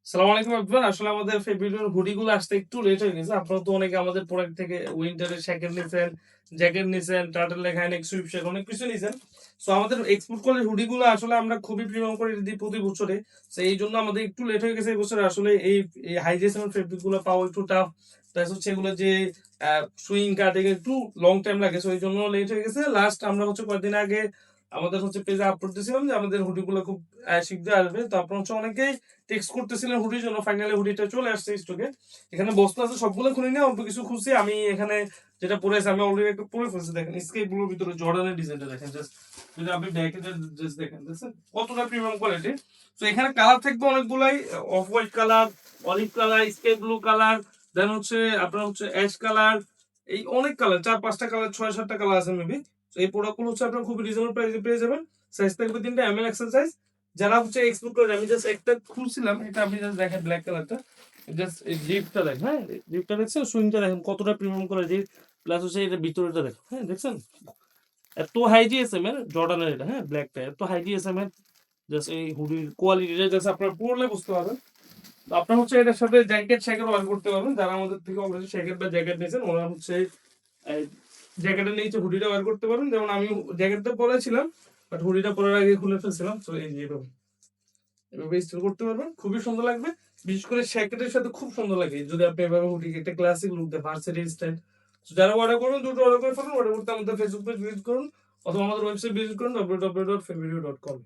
সালাম আলাইকুম এভরিওয়ান। আসলে আমাদের ফেব্রুয়ারির হুডি গুলো আসতে একটু লেট হয়ে গেছে। আপনারা তো অনেকে আমাদের প্রোডাক্ট থেকে উইন্টারের জ্যাকেট নিছেন, টার্টল নেক, হাইনেক, সুইপ শেক অনেক কিছু নিছেন। সো আমাদের এক্সপোর্ট কোয়ালিটির হুডি গুলো আসলে আমরা খুবই প্রিমিয়াম কোয়ালিটি দিই প্রতি বছরে। সো এইজন্য আমাদের একটু লেট হয়ে গেছে এই বছরে। আসলে এই হাই জিএসএম ফেব্রিক গুলো পাওয়া একটু টাফ। প্লাস হচ্ছে এগুলো যে সুইং কাটিং একটু লং টাইম লাগে। সো এইজন্য লেট হয়ে গেছে। লাস্ট আমরা হচ্ছে কয়েকদিন আগে আমাদের হচ্ছে পেজে আপলোড দিয়েছিলাম যে আমাদের হুডি গুলো খুব শীঘ্রই আসবে। তো আপনারা হচ্ছে অনেকেই টেক্সট করতেছিলেন হুডির জন্য, ফাইনালি হুডিটা চলে আসছে স্টকে। এখানে বস্তা আছে, সবগুলো খুলি না, অল্প কিছু খুঁজছি। আমি এখানে যেটা পরে আছে আমি অলরেডি একটা পরে ফেলছি। দেখেন স্কেপ ব্লুর ভিতরে জর্ডানের ডিজাইনটা দেখেন, জাস্ট যদি আপনি ব্যাকেটে জাস্ট দেখেন দেখছেন কতটা প্রিমিয়াম কোয়ালিটি। তো এখানে কালার থাকবে অনেকগুলাই, off white colour, olive colour, স্কেপ ব্লু কালার, দেন হচ্ছে আপনার হচ্ছে অ্যাশ কালার, এই অনেক কালার, 4-5টা কালার, 6-7টা কালার আছে মেবি। তো এই প্রোডাক্টগুলো হচ্ছে আপনার খুব রিজনেবল প্রাইসে পেয়ে যাবেন। সাইজ থাকবে 3টা, এমএল এক্সেল সাইজ। যারা হচ্ছে এক্সপোর্ট করে, আমি জাস্ট একটা খুলছিলাম, এটা আপনি জাস্ট দেখেন ব্ল্যাক কালারটা, জাস্ট এই জিপটা দেখেন, হ্যাঁ জিপটা দেখছেন, সুইংটা দেখেন কতটা প্রিমিয়াম কোয়ালিটি। প্লাস হচ্ছে এটা ভিতরেটা দেখেন, হ্যাঁ দেখছেন এত হাই জিএসএম এর জর্ডানের, এটা হ্যাঁ ব্ল্যাকটা এত হাই জিএসএম এর। জাস্ট এই হুডির কোয়ালিটিটা জাস্ট আপনারা পরলে বুঝতে পারবেন। তো আপনার হচ্ছে এটার সাথে জ্যাকেট শ্যাকেট ওয়ার করতে পারবেন। যারা আমাদের থেকে অলরেডি শ্যাকেট বা জ্যাকেট নিয়েছেন ওরা হচ্ছে জ্যাকেটের নিচে হুডিটা ওয়ার করতে পারবেন। যেমন আমি জ্যাকেটটা পরেছিলাম, বাট হুডিটা পরার আগে খুলে ফেলছিলাম। তো এই যে এভাবে স্টাইল করতে পারবেন, খুবই সুন্দর লাগবে। বিশেষ করে জ্যাকেটের সাথে খুব সুন্দর লাগে যদি আপনি এভাবে হুডি একটা ক্লাসিক লুক দেন, ভার্সিটি স্টাইল। যারা অর্ডার করুন দ্রুত অর্ডার করে ফেলুন। অর্ডার করতে আমাদের ফেসবুক পেজ ভিজিট করুন অথবা আমাদের ওয়েবসাইট ভিজিট করুন www.febrero.com।